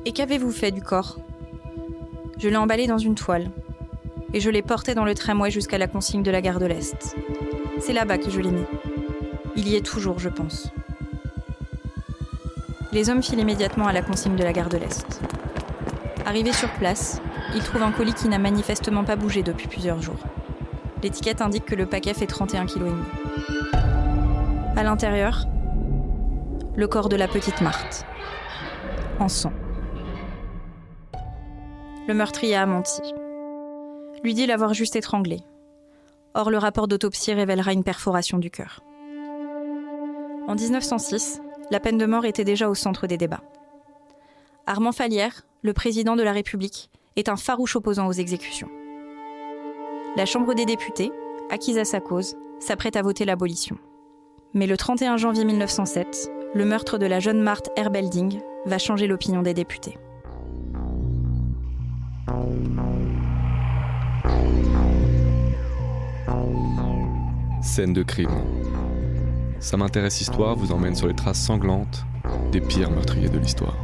Et qu'avez-vous fait du corps ? Je l'ai emballé dans une toile. Et je l'ai porté dans le tramway jusqu'à la consigne de la gare de l'Est. C'est là-bas que je l'ai mis. Il y est toujours, je pense. Les hommes filent immédiatement à la consigne de la gare de l'Est. Arrivés sur place, ils trouvent un colis qui n'a manifestement pas bougé depuis plusieurs jours. L'étiquette indique que le paquet fait 31,5 kg. À l'intérieur, le corps de la petite Marthe, en sang. Le meurtrier a menti. Lui dit l'avoir juste étranglée. Or, le rapport d'autopsie révélera une perforation du cœur. En 1906, la peine de mort était déjà au centre des débats. Armand Fallières, le président de la République, est un farouche opposant aux exécutions. La Chambre des députés, acquise à sa cause, s'apprête à voter l'abolition. Mais le 31 janvier 1907, le meurtre de la jeune Marthe Herbelding va changer l'opinion des députés. Scène de crime. Ça m'intéresse Histoire vous emmène sur les traces sanglantes des pires meurtriers de l'histoire.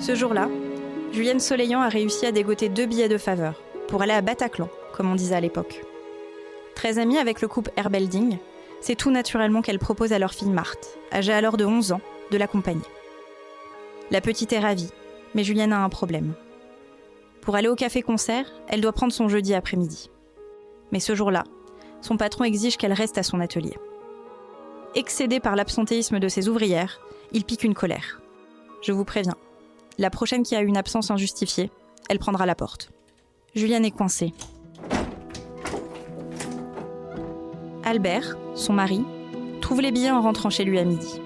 Ce jour-là, Julienne Soleillant a réussi à dégoter 2 billets de faveur pour aller à Bataclan, comme on disait à l'époque. Très amie avec le couple Herbelding, c'est tout naturellement qu'elle propose à leur fille Marthe, âgée alors de 11 ans, de l'accompagner. La petite est ravie, mais Julienne a un problème. Pour aller au café-concert, elle doit prendre son jeudi après-midi. Mais ce jour-là, son patron exige qu'elle reste à son atelier. Excédé par l'absentéisme de ses ouvrières, il pique une colère. Je vous préviens, la prochaine qui a une absence injustifiée, elle prendra la porte. Julienne est coincée. Albert, son mari, trouve les billets en rentrant chez lui à midi.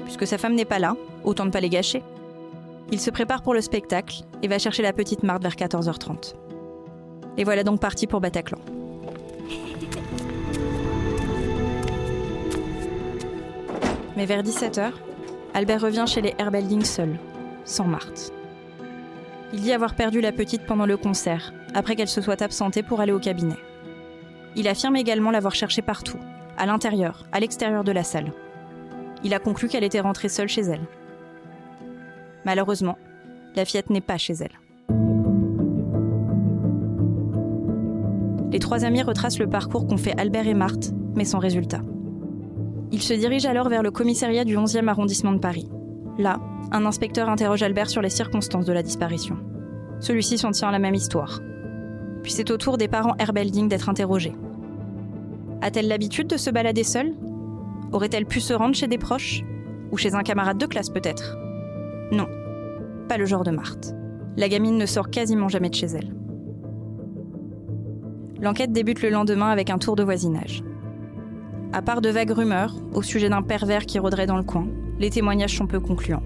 Puisque sa femme n'est pas là, autant ne pas les gâcher. Il se prépare pour le spectacle et va chercher la petite Marthe vers 14h30. Et voilà donc parti pour Bataclan. Mais vers 17h, Albert revient chez les Herbelding seul, sans Marthe. Il dit avoir perdu la petite pendant le concert, après qu'elle se soit absentée pour aller au cabinet. Il affirme également l'avoir cherchée partout, à l'intérieur, à l'extérieur de la salle. Il a conclu qu'elle était rentrée seule chez elle. Malheureusement, la fillette n'est pas chez elle. Les 3 amis retracent le parcours qu'ont fait Albert et Marthe, mais sans résultat. Ils se dirigent alors vers le commissariat du 11e arrondissement de Paris. Là, un inspecteur interroge Albert sur les circonstances de la disparition. Celui-ci s'en tient à la même histoire. Puis c'est au tour des parents Herbelding d'être interrogés. A-t-elle l'habitude de se balader seule ? Aurait-elle pu se rendre chez des proches ? Ou chez un camarade de classe peut-être ? Non, pas le genre de Marthe. La gamine ne sort quasiment jamais de chez elle. L'enquête débute le lendemain avec un tour de voisinage. À part de vagues rumeurs au sujet d'un pervers qui rôderait dans le coin, les témoignages sont peu concluants.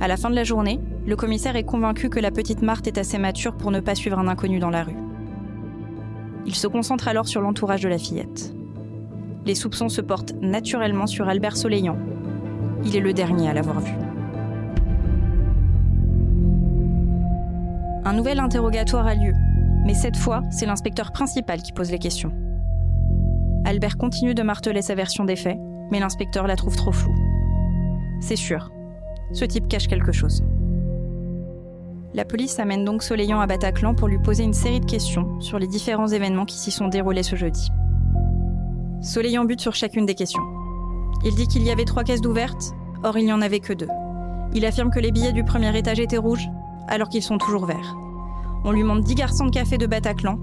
À la fin de la journée, le commissaire est convaincu que la petite Marthe est assez mature pour ne pas suivre un inconnu dans la rue. Il se concentre alors sur l'entourage de la fillette. Les soupçons se portent naturellement sur Albert Soleillant. Il est le dernier à l'avoir vue. Un nouvel interrogatoire a lieu, mais cette fois, c'est l'inspecteur principal qui pose les questions. Albert continue de marteler sa version des faits, mais l'inspecteur la trouve trop floue. C'est sûr, ce type cache quelque chose. La police amène donc Soleillant à Bataclan pour lui poser une série de questions sur les différents événements qui s'y sont déroulés ce jeudi. Soleillant bute sur chacune des questions. Il dit qu'il y avait 3 caisses d'ouvertes, or il n'y en avait que 2. Il affirme que les billets du premier étage étaient rouges, alors qu'ils sont toujours verts. On lui montre 10 garçons de café de Bataclan,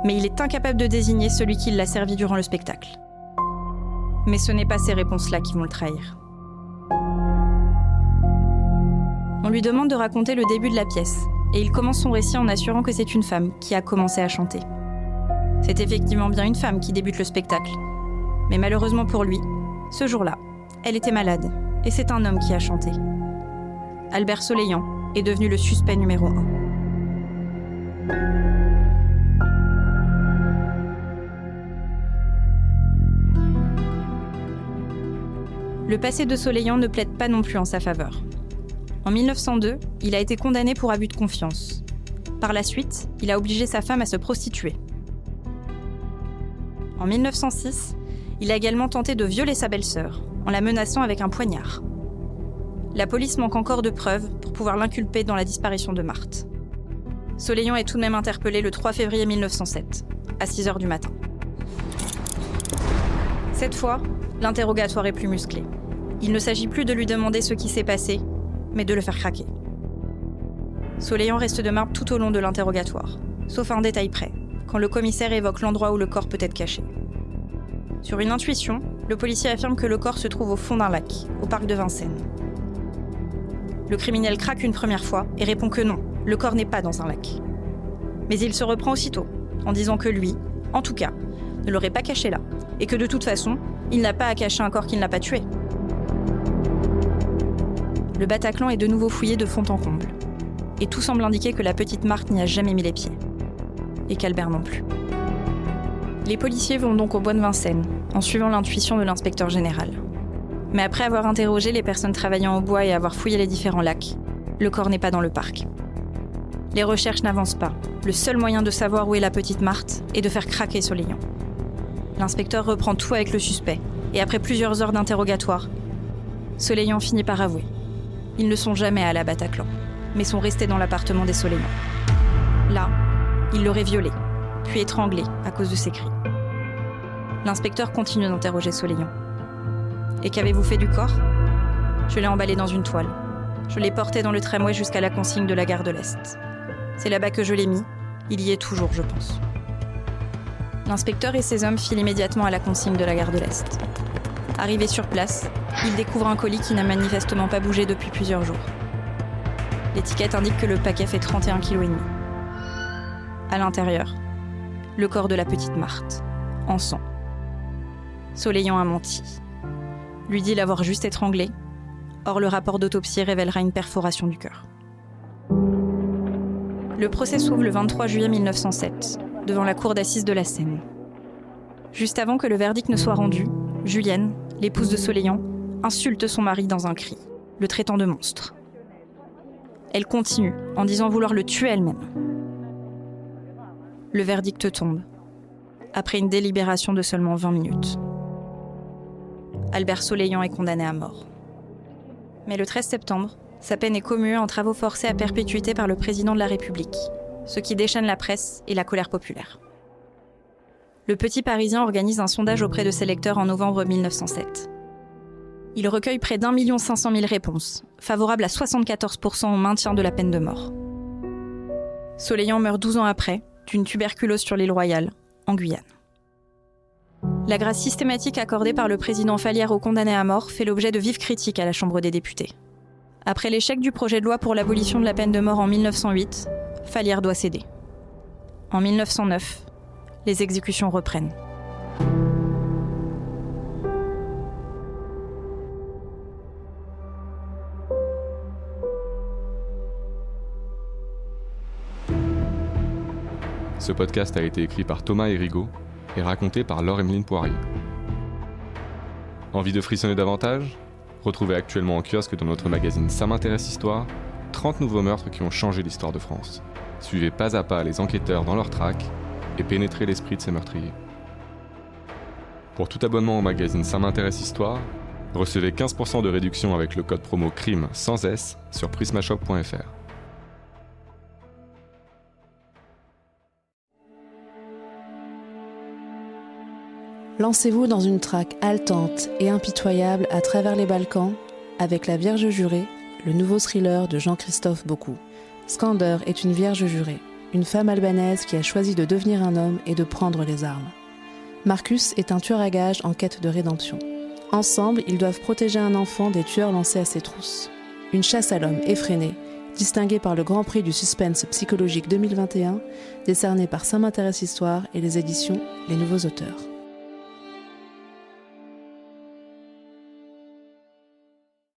mais il est incapable de désigner celui qui l'a servi durant le spectacle. Mais ce n'est pas ces réponses-là qui vont le trahir. On lui demande de raconter le début de la pièce, et il commence son récit en assurant que c'est une femme qui a commencé à chanter. C'est effectivement bien une femme qui débute le spectacle, mais malheureusement pour lui, ce jour-là, elle était malade, et c'est un homme qui a chanté. Albert Soleillant est devenu le suspect numéro 1. Le passé de Soleillant ne plaide pas non plus en sa faveur. En 1902, il a été condamné pour abus de confiance. Par la suite, il a obligé sa femme à se prostituer. En 1906, il a également tenté de violer sa belle-sœur, en la menaçant avec un poignard. La police manque encore de preuves pour pouvoir l'inculper dans la disparition de Marthe. Soleillant est tout de même interpellé le 3 février 1907, à 6h du matin. Cette fois, l'interrogatoire est plus musclé. Il ne s'agit plus de lui demander ce qui s'est passé, mais de le faire craquer. Soleillant reste de marbre tout au long de l'interrogatoire, sauf à un détail près, quand le commissaire évoque l'endroit où le corps peut être caché. Sur une intuition, le policier affirme que le corps se trouve au fond d'un lac, au parc de Vincennes. Le criminel craque une première fois et répond que non, le corps n'est pas dans un lac. Mais il se reprend aussitôt, en disant que lui, en tout cas, ne l'aurait pas caché là, et que de toute façon, il n'a pas à cacher un corps qu'il n'a pas tué. Le Bataclan est de nouveau fouillé de fond en comble. Et tout semble indiquer que la petite Marthe n'y a jamais mis les pieds. Et qu'Albert non plus. Les policiers vont donc au bois de Vincennes, en suivant l'intuition de l'inspecteur général. Mais après avoir interrogé les personnes travaillant au bois et avoir fouillé les différents lacs, le corps n'est pas dans le parc. Les recherches n'avancent pas. Le seul moyen de savoir où est la petite Marthe est de faire craquer Soleillant. L'inspecteur reprend tout avec le suspect, et après plusieurs heures d'interrogatoire, Soleillant finit par avouer. Ils ne sont jamais allés à Bataclan, mais sont restés dans l'appartement des Soleillant. Là, il l'aurait violée, puis étranglée à cause de ses cris. L'inspecteur continue d'interroger Soleillant. « Et qu'avez-vous fait du corps ? » ?»« Je l'ai emballé dans une toile. Je l'ai porté dans le tramway jusqu'à la consigne de la gare de l'Est. C'est là-bas que je l'ai mis. Il y est toujours, je pense. » L'inspecteur et ses hommes filent immédiatement à la consigne de la gare de l'Est. Arrivé sur place, il découvre un colis qui n'a manifestement pas bougé depuis plusieurs jours. L'étiquette indique que le paquet fait 31,5 kg. À l'intérieur, le corps de la petite Marthe, en sang. Soleillant a menti. Lui dit l'avoir juste étranglée. Or, le rapport d'autopsie révélera une perforation du cœur. Le procès s'ouvre le 23 juillet 1907, devant la cour d'assises de la Seine. Juste avant que le verdict ne soit rendu, Julienne, l'épouse de Soleillant, insulte son mari dans un cri, le traitant de monstre. Elle continue, en disant vouloir le tuer elle-même. Le verdict tombe, après une délibération de seulement 20 minutes. Albert Soleillant est condamné à mort. Mais le 13 septembre, sa peine est commuée en travaux forcés à perpétuité par le président de la République, ce qui déchaîne la presse et la colère populaire. Le Petit Parisien organise un sondage auprès de ses lecteurs en novembre 1907. Il recueille près d'1 500 000 réponses, favorables à 74% au maintien de la peine de mort. Soleillant meurt 12 ans après, d'une tuberculose sur l'île Royale, en Guyane. La grâce systématique accordée par le président Fallières aux condamnés à mort fait l'objet de vives critiques à la Chambre des députés. Après l'échec du projet de loi pour l'abolition de la peine de mort en 1908, Fallières doit céder. En 1909, les exécutions reprennent. Ce podcast a été écrit par Thomas Hérigaud et raconté par Laure-Emeline Poirier. Envie de frissonner davantage ? Retrouvez actuellement en kiosque dans notre magazine Ça m'intéresse Histoire 30 nouveaux meurtres qui ont changé l'histoire de France. Suivez pas à pas les enquêteurs dans leur traque et pénétrez l'esprit de ces meurtriers. Pour tout abonnement au magazine Ça m'intéresse Histoire, recevez 15% de réduction avec le code promo CRIME sans S sur prismashop.fr. Lancez-vous dans une traque haletante et impitoyable à travers les Balkans avec La Vierge jurée, le nouveau thriller de Jean-Christophe Beaucou. Skander est une vierge jurée, une femme albanaise qui a choisi de devenir un homme et de prendre les armes. Marcus est un tueur à gages en quête de rédemption. Ensemble, ils doivent protéger un enfant des tueurs lancés à ses trousses. Une chasse à l'homme effrénée, distinguée par le Grand Prix du suspense psychologique 2021, décerné par Ça m'intéresse Histoire et les éditions Les Nouveaux Auteurs.